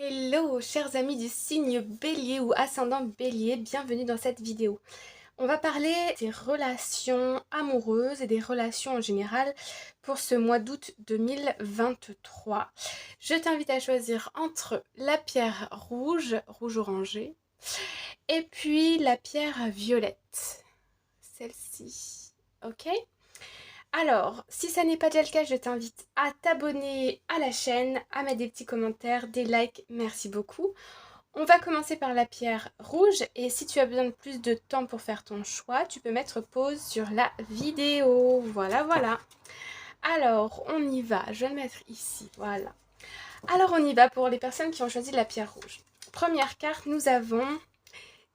Hello, chers amis du signe Bélier ou ascendant Bélier, bienvenue dans cette vidéo. On va parler des relations amoureuses et des relations en général pour ce mois d'août 2023. Je t'invite à choisir entre la pierre rouge, rouge orangé, et puis la pierre violette, celle-ci, ok? Alors, si ça n'est pas déjà le cas, je t'invite à t'abonner à la chaîne, à mettre des petits commentaires, des likes, merci beaucoup. On va commencer par la pierre rouge et si tu as besoin de plus de temps pour faire ton choix, tu peux mettre pause sur la vidéo. Voilà, voilà. Alors, on y va. Je vais le mettre ici, voilà. Alors, on y va pour les personnes qui ont choisi la pierre rouge. Première carte, nous avons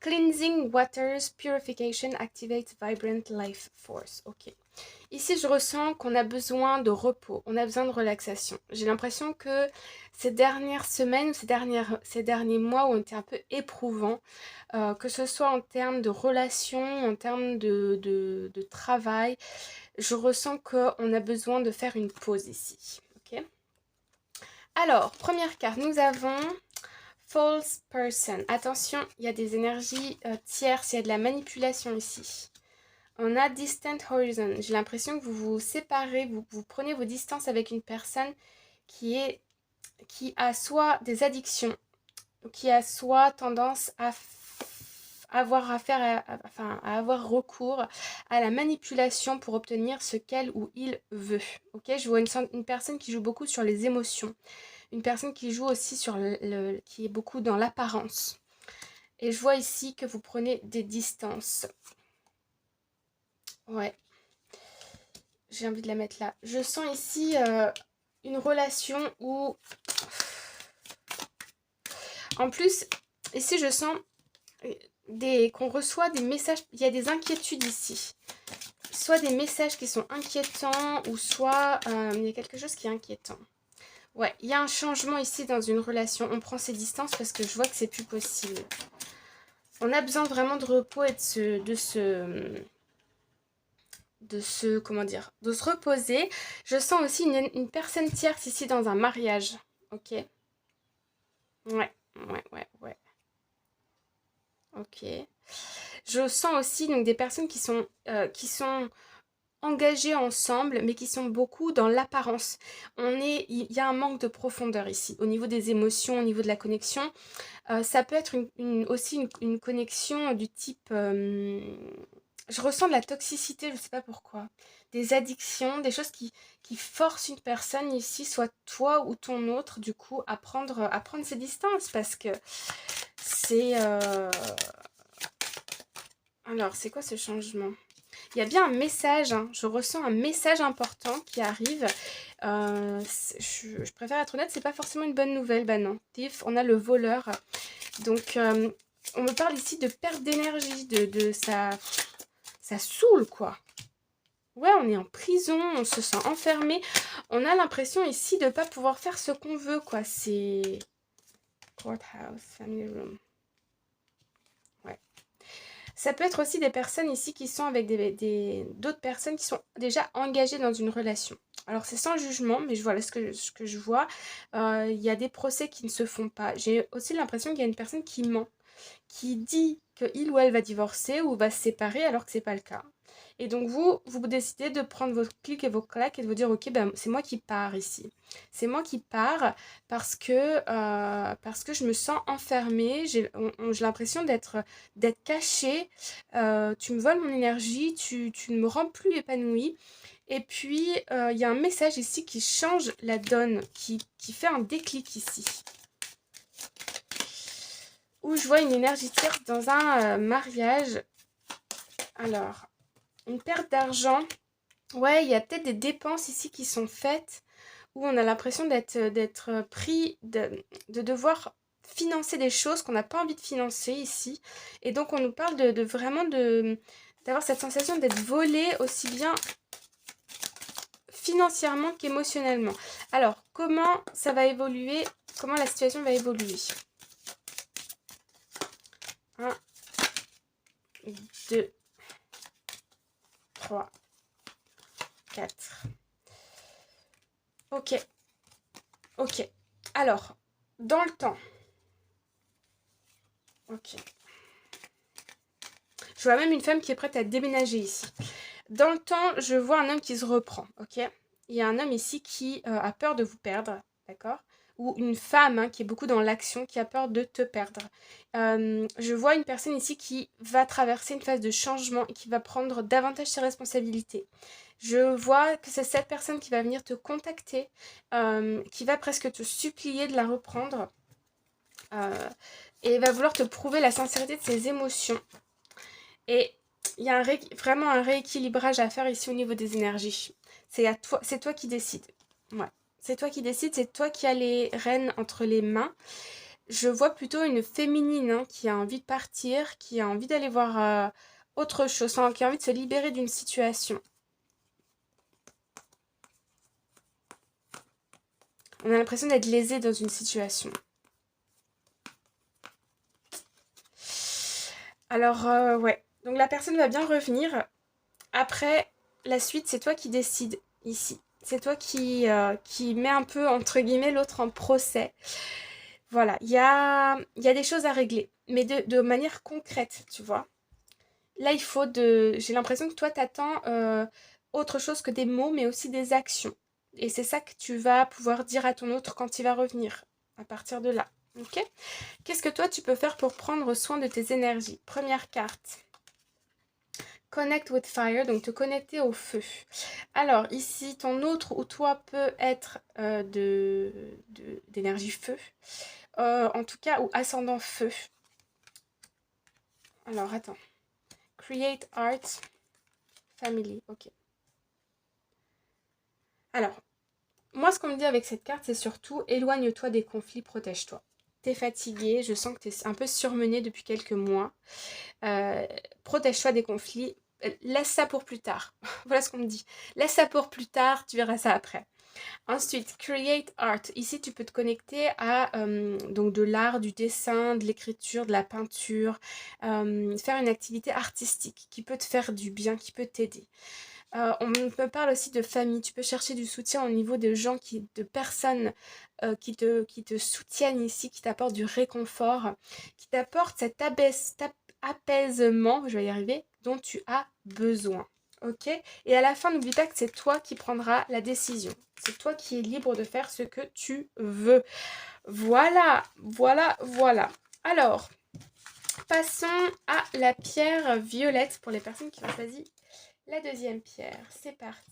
Cleansing Waters Purification Activates Vibrant Life Force. Ok. Ici, je ressens qu'on a besoin de repos, on a besoin de relaxation. J'ai l'impression que ces dernières semaines, ces derniers mois ont été un peu éprouvants, que ce soit en termes de relations, en termes de travail. Je ressens qu'on a besoin de faire une pause ici. Ok. Alors, première carte, nous avons False Person. Attention, il y a des énergies tierces, il y a de la manipulation ici. On a Distant Horizon. J'ai l'impression que vous vous séparez, vous prenez vos distances avec une personne qui a soit des addictions, qui a soit tendance à avoir affaire à avoir recours à la manipulation pour obtenir ce qu'elle ou il veut. Ok, je vois une personne qui joue beaucoup sur les émotions, une personne qui joue aussi sur qui est beaucoup dans l'apparence. Et je vois ici que vous prenez des distances. Ouais. J'ai envie de la mettre là. Je sens ici une relation où... En plus, ici je sens qu'on reçoit des messages... Il y a des inquiétudes ici. Soit des messages qui sont inquiétants ou soit il y a quelque chose qui est inquiétant. Ouais, il y a un changement ici dans une relation. On prend ses distances parce que je vois que c'est plus possible. On a besoin vraiment de repos et comment dire, de se reposer. Je sens aussi une personne tierce ici dans un mariage. Ok. Ouais. Ok. Je sens aussi donc des personnes qui sont engagées ensemble, mais qui sont beaucoup dans l'apparence. Il y a un manque de profondeur ici, au niveau des émotions, au niveau de la connexion. Ça peut être aussi une connexion du type... je ressens de la toxicité, je ne sais pas pourquoi. Des addictions, des choses qui forcent une personne ici, soit toi ou ton autre, du coup, à prendre ses distances. Parce que c'est... Alors, c'est quoi ce changement? Il y a bien un message, hein. Je ressens un message important qui arrive. Je préfère être honnête, c'est pas forcément une bonne nouvelle. Bah non, Tiff, on a le voleur. Donc, on me parle ici de perte d'énergie, ça saoule, quoi. Ouais, on est en prison, on se sent enfermé. On a l'impression ici de ne pas pouvoir faire ce qu'on veut, quoi. C'est... Courthouse, family room. Ouais. Ça peut être aussi des personnes ici qui sont avec d'autres personnes qui sont déjà engagées dans une relation. Alors, c'est sans jugement, mais voilà ce que je vois. Il y a des procès qui ne se font pas. J'ai aussi l'impression qu'il y a une personne qui ment, qui dit qu'il ou elle va divorcer ou va se séparer alors que c'est pas le cas. Et donc vous décidez de prendre vos clics et vos claques et de vous dire ok, ben c'est moi qui pars ici. C'est moi qui pars parce que je me sens enfermée, j'ai l'impression d'être cachée, tu me voles mon énergie, tu ne me rends plus épanouie. Et puis il y a un message ici qui change la donne, qui fait un déclic ici. Où je vois une énergie tierce dans un mariage. Alors, une perte d'argent. Ouais, il y a peut-être des dépenses ici qui sont faites où on a l'impression d'être pris, de devoir financer des choses qu'on n'a pas envie de financer ici. Et donc, on nous parle vraiment d'avoir cette sensation d'être volé aussi bien financièrement qu'émotionnellement. Alors, comment ça va évoluer? Comment la situation va évoluer? 1, 2, 3, 4. Ok. Alors, dans le temps, Ok. Je vois même une femme qui est prête à déménager ici. Dans le temps, je vois un homme qui se reprend, ok? Il y a un homme ici qui a peur de vous perdre, d'accord? Ou une femme qui est beaucoup dans l'action, qui a peur de te perdre. Je vois une personne ici qui va traverser une phase de changement et qui va prendre davantage ses responsabilités. Je vois que c'est cette personne qui va venir te contacter, qui va presque te supplier de la reprendre et va vouloir te prouver la sincérité de ses émotions. Et il y a vraiment un rééquilibrage à faire ici au niveau des énergies. C'est toi qui décides. Ouais. C'est toi qui décides, c'est toi qui as les rênes entre les mains. Je vois plutôt une féminine qui a envie de partir, qui a envie d'aller voir autre chose, qui a envie de se libérer d'une situation. On a l'impression d'être lésé dans une situation. Alors, ouais. Donc la personne va bien revenir. Après, la suite, c'est toi qui décides ici. C'est toi qui met un peu, entre guillemets, l'autre en procès. Voilà, il y a des choses à régler, mais de manière concrète, tu vois. Là, j'ai l'impression que toi, t'attends autre chose que des mots, mais aussi des actions. Et c'est ça que tu vas pouvoir dire à ton autre quand il va revenir, à partir de là. Ok? Qu'est-ce que toi, tu peux faire pour prendre soin de tes énergies? Première carte. Connect with fire, donc te connecter au feu. Alors ici, ton autre ou toi peut être d'énergie feu. En tout cas, ou ascendant feu. Alors attends. Create art family. Ok. Alors, moi ce qu'on me dit avec cette carte, c'est surtout éloigne-toi des conflits, protège-toi. T'es fatigué, je sens que t'es un peu surmené depuis quelques mois. Protège-toi des conflits. Laisse ça pour plus tard. Voilà ce qu'on me dit. Laisse ça pour plus tard, tu verras ça après. Ensuite, create art. Ici, tu peux te connecter à donc de l'art, du dessin, de l'écriture, de la peinture, faire une activité artistique qui peut te faire du bien, qui peut t'aider. On me parle aussi de famille. Tu peux chercher du soutien au niveau de gens, de personnes qui te soutiennent ici, qui t'apportent du réconfort, qui t'apportent cet apaisement, je vais y arriver, dont tu as besoin. Ok? Et à la fin, n'oublie pas que c'est toi qui prendras la décision. C'est toi qui es libre de faire ce que tu veux. Voilà, voilà, voilà. Alors, passons à la pierre violette pour les personnes qui ont choisi la deuxième pierre. C'est parti.